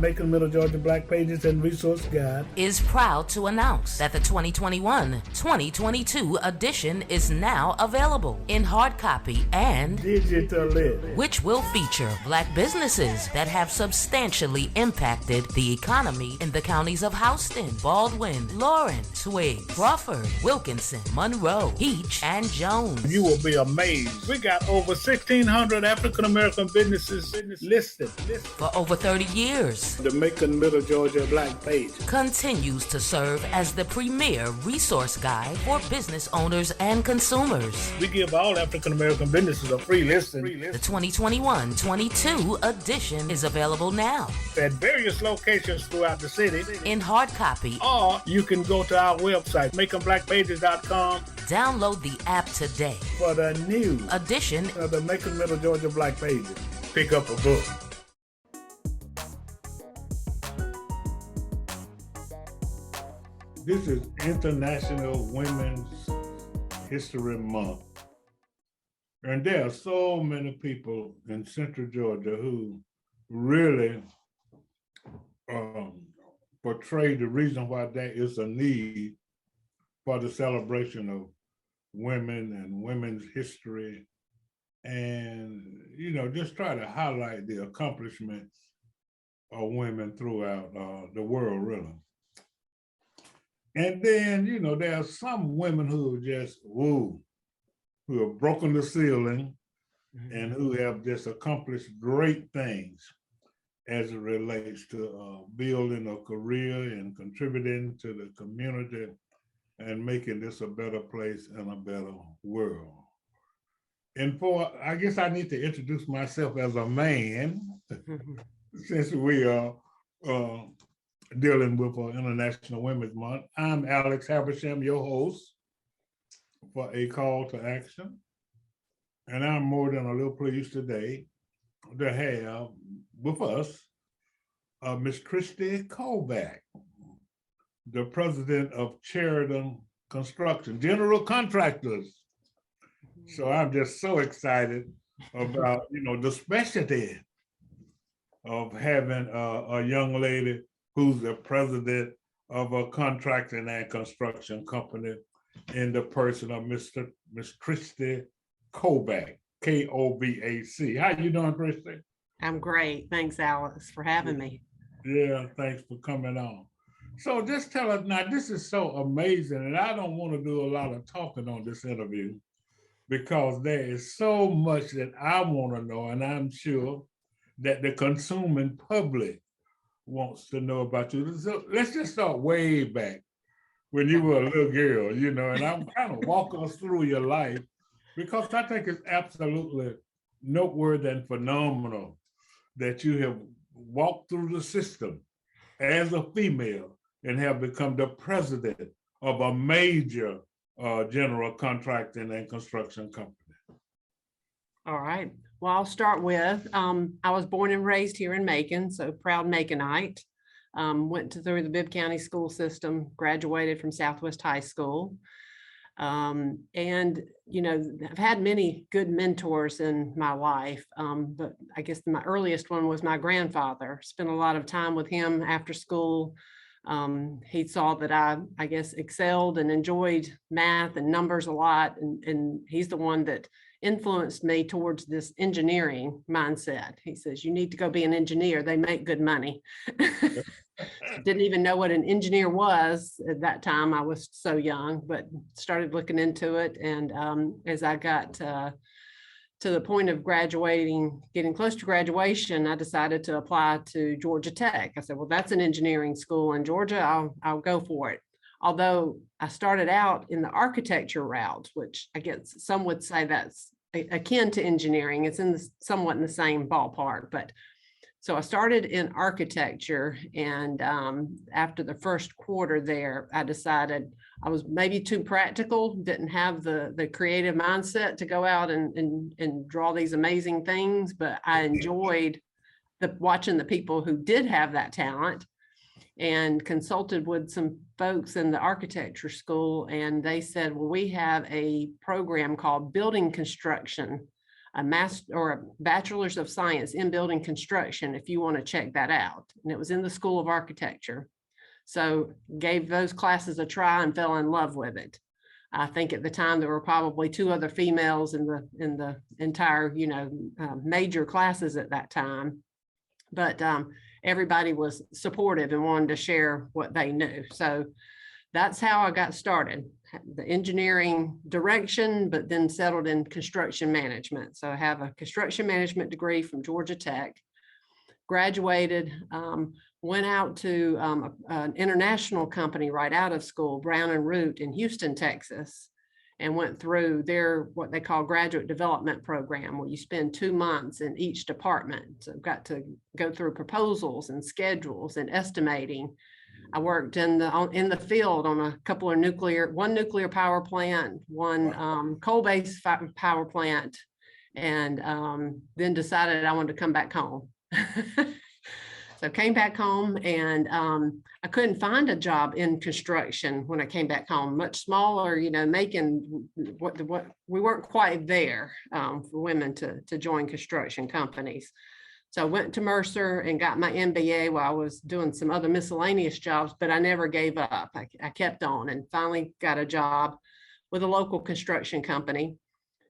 Macon Middle Georgia Black Pages and Resource Guide is proud to announce that the 2021-2022 edition is now available in hard copy and digitally, which will feature Black businesses that have substantially impacted the economy in the counties of Houston, Baldwin, Lawrence, Twiggs, Crawford, Wilkinson, Monroe, Peach, and Jones. You will be amazed. We got over 1,600 African American businesses listed. For over 30 years, The Macon Middle Georgia Black Page continues to serve as the premier resource guide for business owners and consumers. We give all African American businesses a free listing. The 2021-22 edition is available now At various locations throughout the city. in hard copy. Or you can go to our website, MaconBlackPages.com, Download the app today. for the new Edition of the Macon Middle Georgia Black Pages. Pick up a book. This is International Women's History Month. And there are so many people in Central Georgia who really portray the reason why there is a need for the celebration of women and women's history, and just try to highlight the accomplishments of women throughout the world, really. And then there are some women who just who have broken the ceiling and who have just accomplished great things as it relates to building a career and contributing to the community and making this a better place and a better world. And I guess I need to introduce myself as a man, since we are dealing with International Women's Month. I'm Alex Habersham, your host for A Call to Action. And I'm more than a little pleased today to have with us Ms. Christy Kovac, the president of Sheridan Construction, general contractors. So I'm just so excited about, the specialty of having a young lady who's the president of a contracting and construction company in the person of Miss Christy Kovac, Kovac. How you doing, Christy? I'm great. Thanks, Alex, for having me. Yeah, thanks for coming on. So just tell us now, this is so amazing, and I don't want to do a lot of talking on this interview because there is so much that I want to know, and I'm sure that the consuming public wants to know about you. So let's just start way back when you were a little girl, and I'm kind of walk us through your life because I think it's absolutely noteworthy and phenomenal that you have walked through the system as a female and have become the president of a major general contracting and construction company. All right. Well, I'll start with, I was born and raised here in Macon, so proud Maconite. Went through the Bibb County school system, graduated from Southwest High School. And, I've had many good mentors in my life, but I guess my earliest one was my grandfather. Spent a lot of time with him after school. He saw that I guess, excelled and enjoyed math and numbers a lot. And he's the one that influenced me towards this engineering mindset. He says, you need to go be an engineer. They make good money. Didn't even know what an engineer was at that time. I was so young, but started looking into it. And as I got to the point of graduating, getting close to graduation, I decided to apply to Georgia Tech. I said, well, that's an engineering school in Georgia. I'll go for it. Although I started out in the architecture route, which I guess some would say that's akin to engineering. It's somewhat in the same ballpark, but so I started in architecture, and after the first quarter there, I decided I was maybe too practical, didn't have the creative mindset to go out and draw these amazing things, but I enjoyed watching the people who did have that talent, and consulted with some folks in the architecture school, and they said, well, we have a program called building construction a master or a bachelor's of science in building construction if you want to check that out. And it was in the School of Architecture. So gave those classes a try and fell in love with it. I think at the time there were probably 2 other females in the entire, major classes at that time. But everybody was supportive and wanted to share what they knew. So that's how I got started, the engineering direction, but then settled in construction management. So I have a construction management degree from Georgia Tech, graduated, went out to an international company right out of school, Brown and Root in Houston, Texas, and went through their what they call graduate development program, where you spend 2 months in each department. So I've got to go through proposals and schedules and estimating. I worked in the field on a couple of one nuclear power plant, one coal-based power plant, and then decided I wanted to come back home. So came back home, and I couldn't find a job in construction when I came back home. Much smaller, making what we weren't quite there for women to join construction companies. So I went to Mercer and got my MBA while I was doing some other miscellaneous jobs, but I never gave up. I kept on and finally got a job with a local construction company,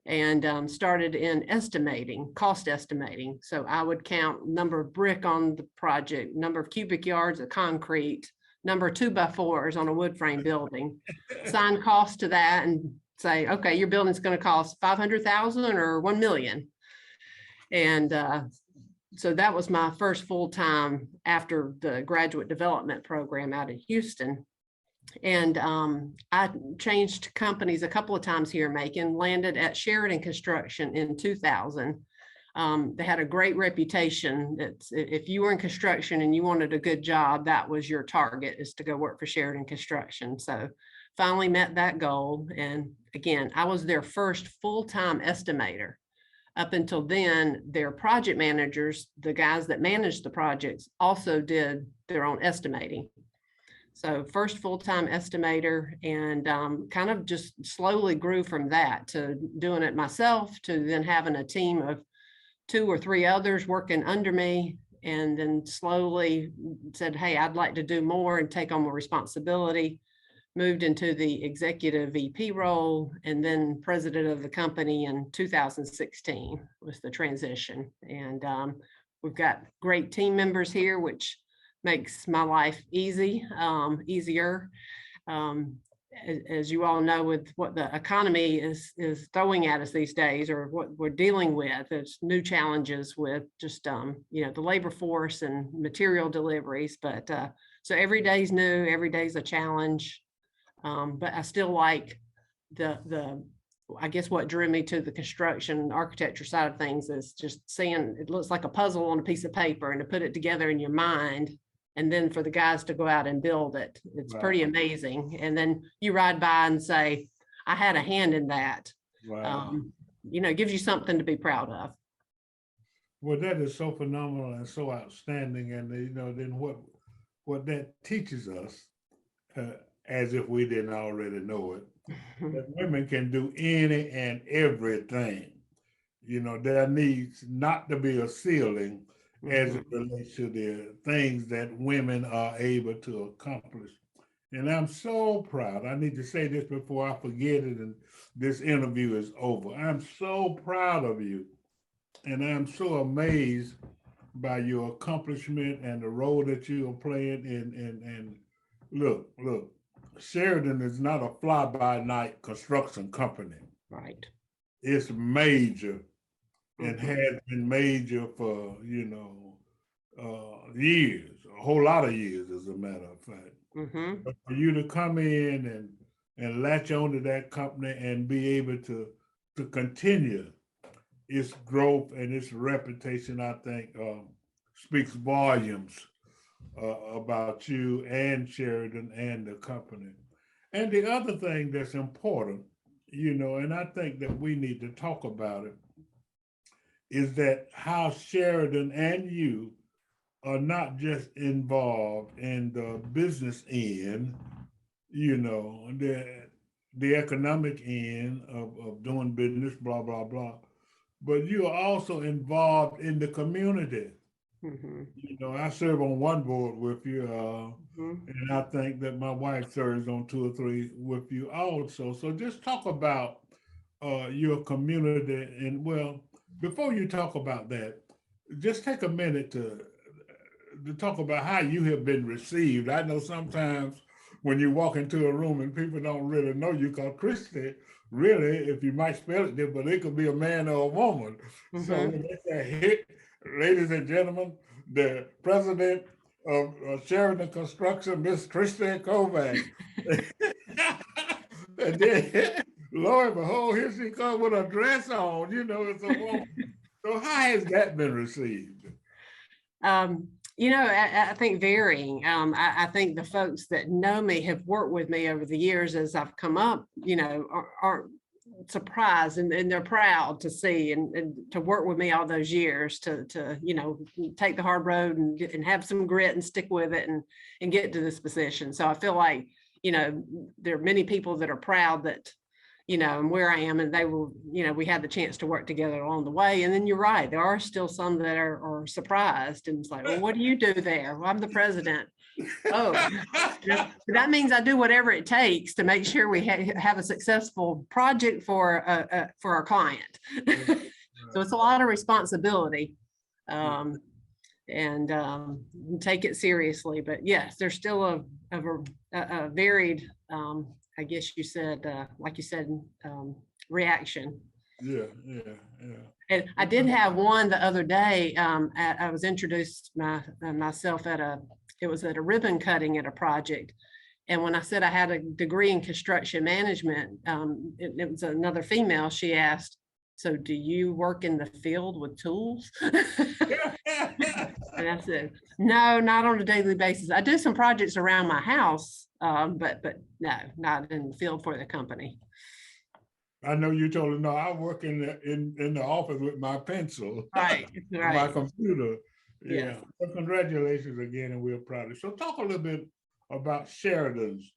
and started in estimating, cost estimating. So I would count number of brick on the project, number of cubic yards of concrete, number of 2x4s on a wood frame building, assign cost to that and say, okay, your building's going to cost 500,000 or 1 million. And so that was my first full time after the graduate development program out in Houston. And I changed companies a couple of times here in Macon, landed at Sheridan Construction in 2000. They had a great reputation. If you were in construction and you wanted a good job, that was your target, is to go work for Sheridan Construction. So finally met that goal. And again, I was their first full-time estimator. Up until then, their project managers, the guys that managed the projects, also did their own estimating. So first full-time estimator, and kind of just slowly grew from that to doing it myself, to then having a team of 2 or 3 others working under me, and then slowly said, hey, I'd like to do more and take on more responsibility. Moved into the executive VP role, and then president of the company in 2016 was the transition. And we've got great team members here, which makes my life easier. As you all know, with what the economy is throwing at us these days, or what we're dealing with, there's new challenges with just the labor force and material deliveries. But so every day's new, every day's a challenge. But I still like I guess what drew me to the construction and architecture side of things is just seeing it looks like a puzzle on a piece of paper, and to put it together in your mind, and then for the guys to go out and build it. It's pretty amazing. And then you ride by and say, I had a hand in that. Wow. It gives you something to be proud of. Well, that is so phenomenal and so outstanding. And, then what that teaches us, as if we didn't already know it, that women can do any and everything. There needs not to be a ceiling as it relates to the things that women are able to accomplish. And I'm so proud. I need to say this before I forget it and this interview is over. I'm so proud of you. And I'm so amazed by your accomplishment and the role that you are playing. And look, Sheridan is not a fly-by-night construction company. Right. It's major. And has been major for, years, a whole lot of years, as a matter of fact. But for you to come in and latch onto that company and be able to continue its growth and its reputation, I think speaks volumes about you and Sheridan and the company. And the other thing that's important, and I think that we need to talk about it, is that how Sheridan and you are not just involved in the business end, the economic end of doing business, blah, blah, blah, but you are also involved in the community. Mhm. You know, I serve on one board with you, Mhm. and I think that my wife serves on two or three with you also. So just talk about your community, and well, before you talk about that, just take a minute to talk about how you have been received. I know sometimes when you walk into a room and people don't really know you, call Christy, really, if you might spell it different, it could be a man or a woman. So Mhm. when they say hit, ladies and gentlemen, the president of Sheridan Construction, Miss Christy Kovac. And then, Lord, behold, here she comes with a dress on, you know, it's a woman. So how has that been received? Um, I think varying. I think the folks that know me have worked with me over the years as I've come up, are surprised and they're proud to see and to work with me all those years to take the hard road and have some grit and stick with it and get to this position. So I feel like, there are many people that are proud that and where I am, and they will, we had the chance to work together along the way. And then you're right, there are still some that are surprised and it's like, well, what do you do there? Well, I'm the president. Oh, that means I do whatever it takes to make sure we have a successful project for our client. So it's a lot of responsibility, and take it seriously. But yes, there's still a varied, I guess you said, like you said, reaction. Yeah, yeah, yeah. And I did have one the other day. I was introduced myself it was at a ribbon cutting at a project. And when I said I had a degree in construction management, it was another female. She asked, so do you work in the field with tools? And I said, no, not on a daily basis. I do some projects around my house, but no, not in the field for the company. I know you told her, no, I work in the office with my pencil, Right, my right. computer. Yes. Yeah. So congratulations again, and we're proud of you. So talk a little bit about Sheridan's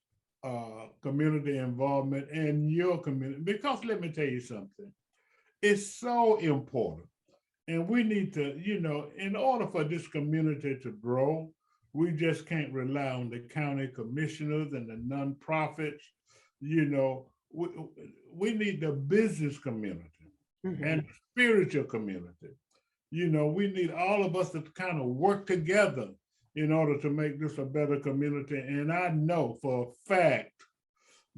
community involvement in your community, because let me tell you something. It's so important. And we need to, in order for this community to grow, we just can't rely on the county commissioners and the nonprofits. You know, we need the business community and the spiritual community. We need all of us to kind of work together in order to make this a better community. And I know for a fact,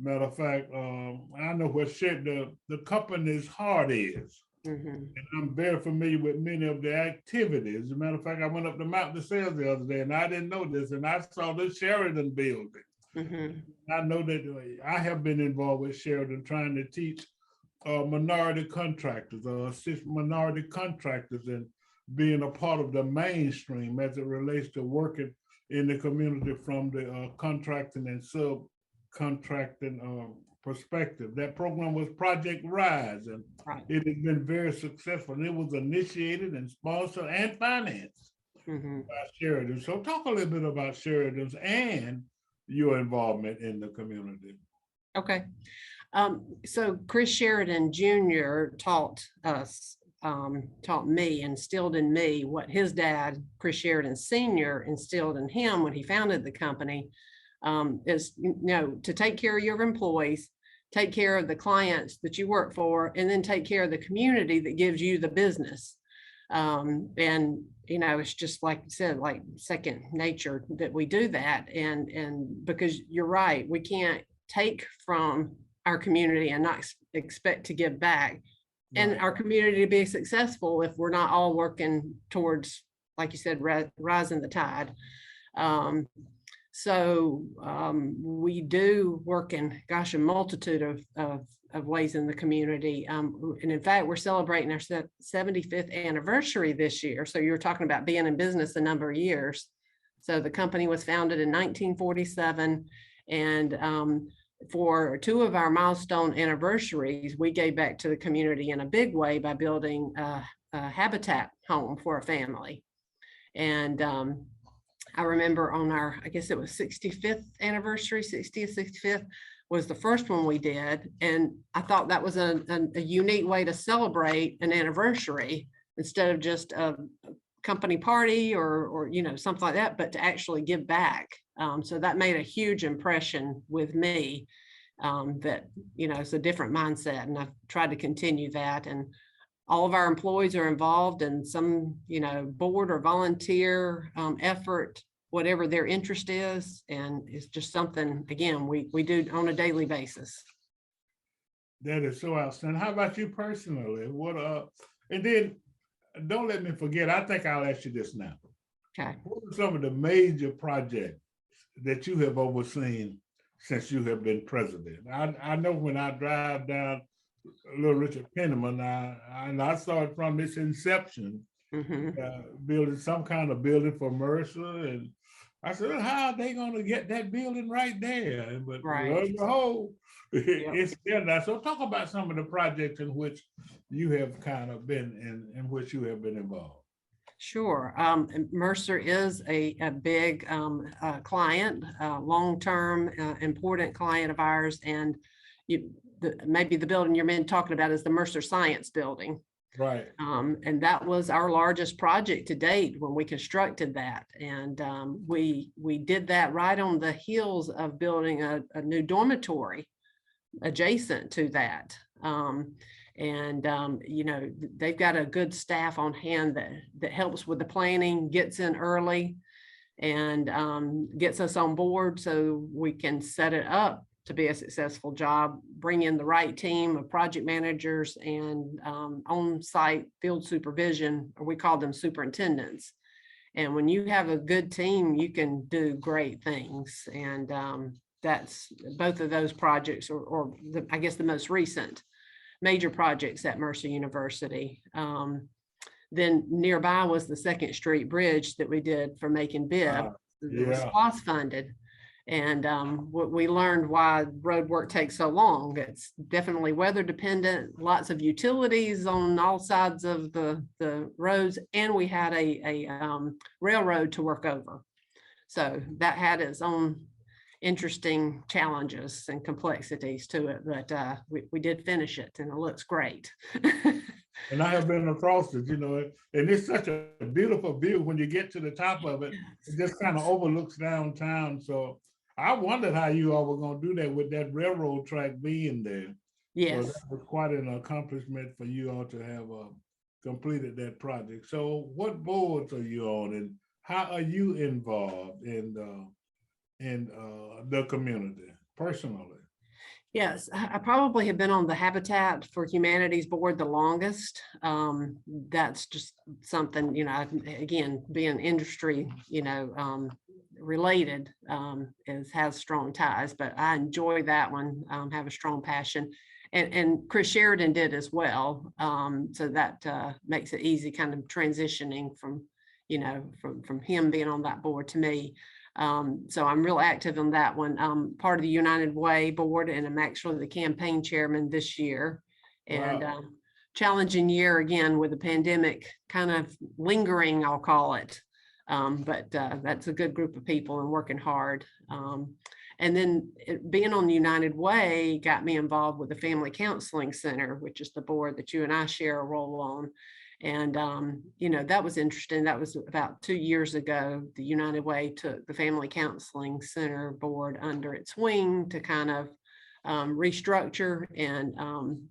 matter of fact, I know what the company's heart is. And I'm very familiar with many of the activities. As a matter of fact, I went up the mountain to sales the other day and I didn't know this, and I saw the Sheridan building. I know that I have been involved with Sheridan trying to teach minority contractors, assist minority contractors in being a part of the mainstream as it relates to working in the community from the contracting and subcontracting perspective. That program was Project Rise, and it has been very successful. And it was initiated and sponsored and financed by Sheridan. So talk a little bit about Sheridan's and your involvement in the community. Okay. So Chris Sheridan Jr. taught me, instilled in me what his dad, Chris Sheridan Sr., instilled in him when he founded the company, is, to take care of your employees, take care of the clients that you work for, and then take care of the community that gives you the business. And, it's just like you said, like second nature that we do that. And because you're right, we can't take from our community and not expect to give back, and our community to be successful if we're not all working towards, like you said, rising the tide. So we do work in, a multitude of ways in the community. And in fact, we're celebrating our 75th anniversary this year. So you were talking about being in business a number of years. So the company was founded in 1947. And for two of our milestone anniversaries, we gave back to the community in a big way by building a habitat home for a family. And I remember on our, I guess it was 60th anniversary, 60th, 65th, was the first one we did. And I thought that was a unique way to celebrate an anniversary instead of just a company party or something like that, but to actually give back. So that made a huge impression with me, that, it's a different mindset, and I've tried to continue that. And all of our employees are involved in some, board or volunteer effort, whatever their interest is. And it's just something, again, we do on a daily basis. That is so outstanding. How about you personally? And then don't let me forget, I think I'll ask you this now. Okay. What are some of the major projects that you have overseen since you have been president? I know when I drive down Little Richard Penniman, I saw it from its inception, building some kind of building for Mercer. And I said, how are they going to get that building right there? But Right. lo and behold, it's there now. So talk about some of the projects in which you have kind of been in which you have been involved. Sure. Mercer is a big client, long-term, important client of ours. And maybe the building you're talking about is the Mercer Science Building. Right. And that was our largest project to date when we constructed that. And we did that right on the heels of building a new dormitory adjacent to that. They've got a good staff on hand that helps with the planning, gets in early, and gets us on board so we can set it up to be a successful job, bring in the right team of project managers and on-site field supervision, or we call them superintendents. And when you have a good team, you can do great things. And that's both of those projects, or I guess the most recent major projects at Mercer University. Then nearby was the 2nd Street Bridge that we did for Macon Bibb. It was SPOS funded. And what we learned why road work takes so long. It's definitely weather dependent, lots of utilities on all sides of the roads, and we had a railroad to work over. So that had its own interesting challenges and complexities to it, but we did finish it, and it looks great. And I have been across it, and it's such a beautiful view when you get to the top of it. It just kind of overlooks downtown. So I wondered how you all were going to do that with that railroad track being there. Yes. So that was quite an accomplishment for you all to have completed that project. So what boards are you on, and how are you involved in the community personally? Yes, I probably have been on the Habitat for Humanities board the longest. That's just something, again, being industry, related, has strong ties, but I enjoy that one, have a strong passion. And Chris Sheridan did as well. So that makes it easy kind of transitioning from him being on that board to me. So I'm real active in that one. Part of the United Way board, and I'm actually the campaign chairman this year. And Wow. Challenging year again with the pandemic kind of lingering, I'll call it. But that's a good group of people and working hard. And then being on the United Way got me involved with the Family Counseling Center, which is the board that you and I share a role on. And, that was interesting. That was about 2 years ago. The United Way took the Family Counseling Center board under its wing to kind of restructure. And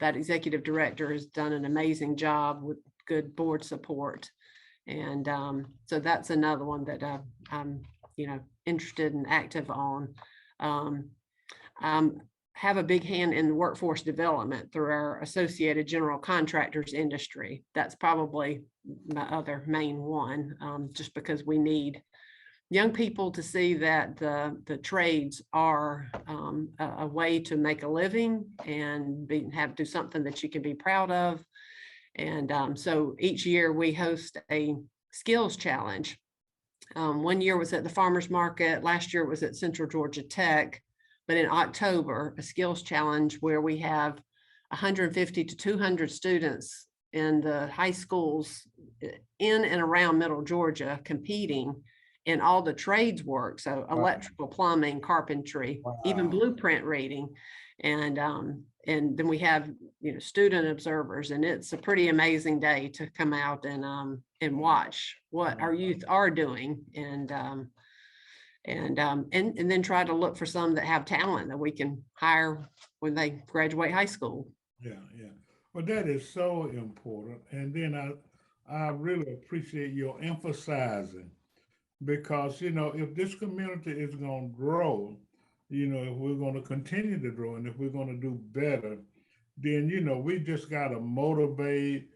that executive director has done an amazing job with good board support. And so that's another one that I'm, interested and active on. Have a big hand in workforce development through our Associated General Contractors industry. That's probably my other main one, just because we need young people to see that the trades are a way to make a living and do something that you can be proud of. And so each year we host a skills challenge. One year was at the farmers market. Last year it was at Central Georgia Tech. But in October, a skills challenge where we have 150 to 200 students in the high schools in and around Middle Georgia competing in all the trades work. So electrical, plumbing, carpentry, even Wow. blueprint reading. And then we have, student observers, and it's a pretty amazing day to come out and watch what our youth are doing, and then try to look for some that have talent that we can hire when they graduate high school. Yeah, yeah. Well, that is so important. And then I really appreciate your emphasizing, because, if this community is going to grow, if we're going to continue to grow and if we're going to do better, then, we just got to motivate,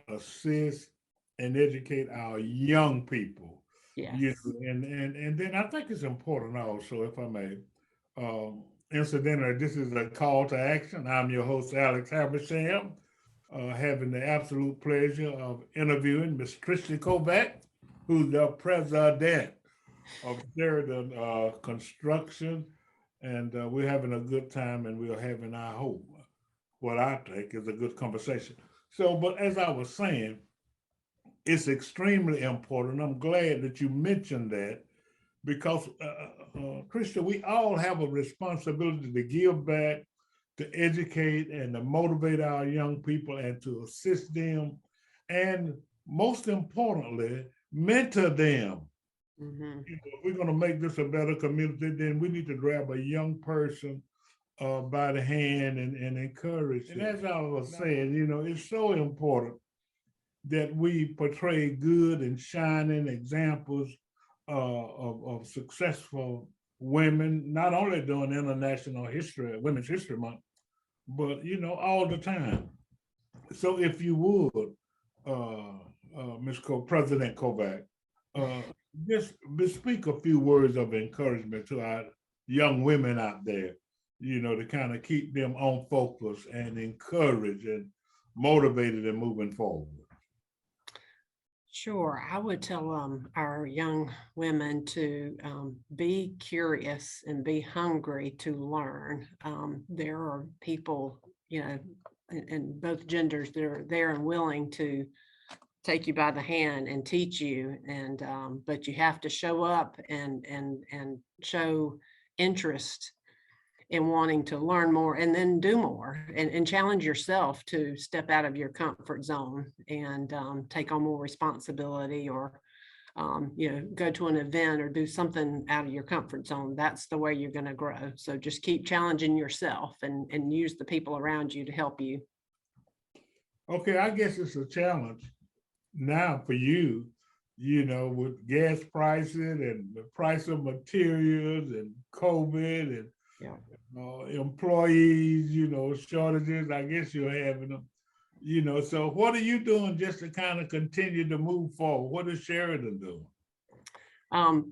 assist, and educate our young people. Yes. And then I think it's important also, if I may, incidentally, this is a call to action. I'm your host, Alex Habersham, having the absolute pleasure of interviewing Miss Christy Kovac, who's the president of Sheridan Construction. And we're having a good time, and we're having, I hope, what I think is a good conversation. So, but as I was saying, it's extremely important. I'm glad that you mentioned that, because, Krista, we all have a responsibility to give back, to educate, and to motivate our young people, and to assist them, and most importantly, mentor them. Mhm. If we're going to make this a better community, then we need to grab a young person by the hand and encourage them. And as I was saying, it's so important that we portray good and shining examples of successful women, not only during International Women's History Month, but all the time. So if you would, President Kovac, just speak a few words of encouragement to our young women out there, to kind of keep them on focus and encouraged and motivated and moving forward. Sure. I would tell our young women to be curious and be hungry to learn. There are people, in both genders, that are there and willing to take you by the hand and teach you. And but you have to show up and show interest in wanting to learn more, and then do more, and challenge yourself to step out of your comfort zone and take on more responsibility, or go to an event or do something out of your comfort zone. That's the way you're going to grow. So just keep challenging yourself, and use the people around you to help you. Okay, I guess it's a challenge now for you, with gas prices and the price of materials and COVID and employees, shortages. I guess you're having them, so what are you doing just to kind of continue to move forward? What is Sheridan doing?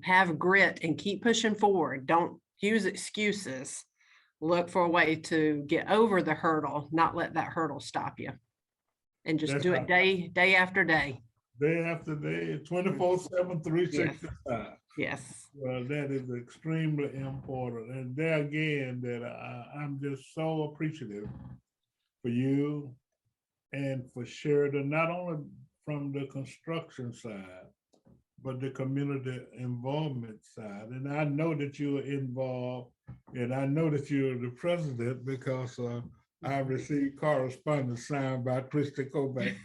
Have grit and keep pushing forward. Don't use excuses. Look for a way to get over the hurdle, not let that hurdle stop you. And just do it day after day. Day after day, 24/7, 365. Yes. Well, that is extremely important. And there again, that I'm just so appreciative for you and for Sheridan, not only from the construction side, but the community involvement side. And I know that you are involved, and I know that you're the president, because I received correspondence signed by Christy Kovac.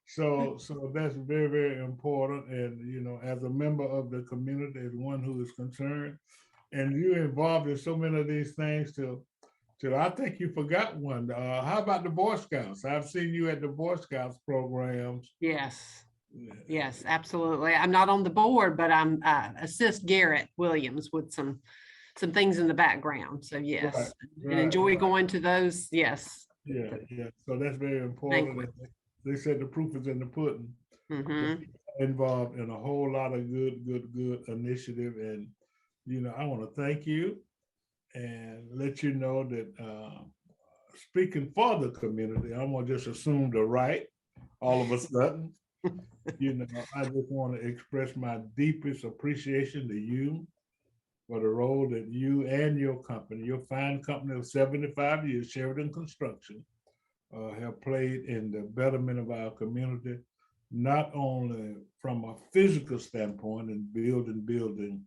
So that's very, very important. And, as a member of the community, as one who is concerned, and you're involved in so many of these things till I think you forgot one. How about the Boy Scouts? I've seen you at the Boy Scouts programs. Yes. Yes, absolutely. I'm not on the board, but I'm assist Garrett Williams with some things in the background. So yes, and enjoy going to those. Yes. Yeah. So that's very important. They said the proof is in the pudding. Mm-hmm. Involved in a whole lot of good initiative. And, I want to thank you and let you know that speaking for the community, I'm going to just assume the right all of a sudden. I just want to express my deepest appreciation to you for the role that you and your company, your fine company of 75 years, Sheridan Construction, have played in the betterment of our community. not only from a physical standpoint and building,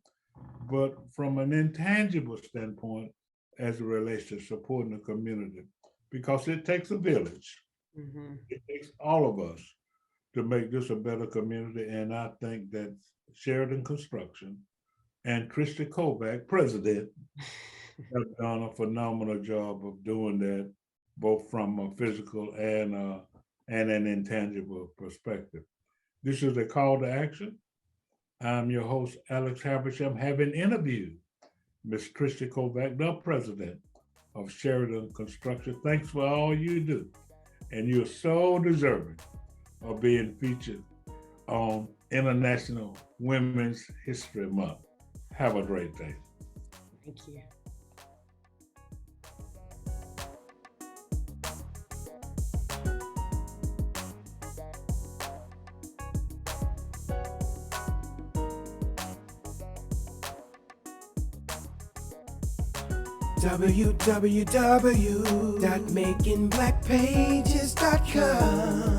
but from an intangible standpoint as it relates to supporting the community. Because it takes a village. It takes all of us to make this a better community. And I think that Sheridan Construction and Christy Kovac, president, have done a phenomenal job of doing that, both from a physical and an intangible perspective. This is a call to action. I'm your host, Alex Habersham, having interviewed Ms. Christy Kovac, the president of Sheridan Construction. Thanks for all you do. And you're so deserving of being featured on International Women's History Month. Have a great day. Thank you. www.makingblackpages.com.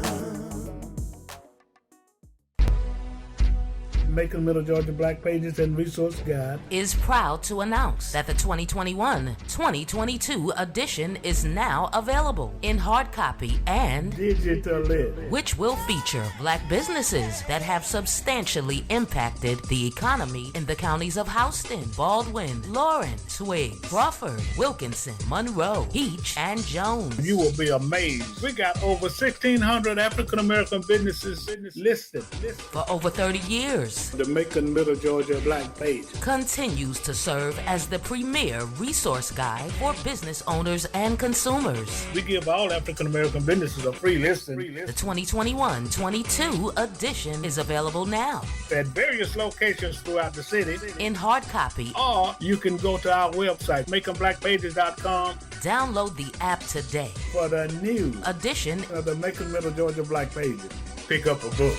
Macon Middle Georgia Black Pages and Resource Guide is proud to announce that the 2021-2022 edition is now available in hard copy and digitally, which will feature Black businesses that have substantially impacted the economy in the counties of Houston, Baldwin, Lauren, Twigg, Crawford, Wilkinson, Monroe, Peach, and Jones. You will be amazed. We got over 1,600 African American businesses listed. For over 30 years, The Macon Middle Georgia Black Page continues to serve as the premier resource guide for business owners and consumers. We give all African American businesses a free listing. The 2021-22 edition is available now At various locations throughout the city. in hard copy. Or you can go to our website, makingblackpages.com, Download the app today. for the new Edition of the Macon Middle Georgia Black Pages. Pick up a book.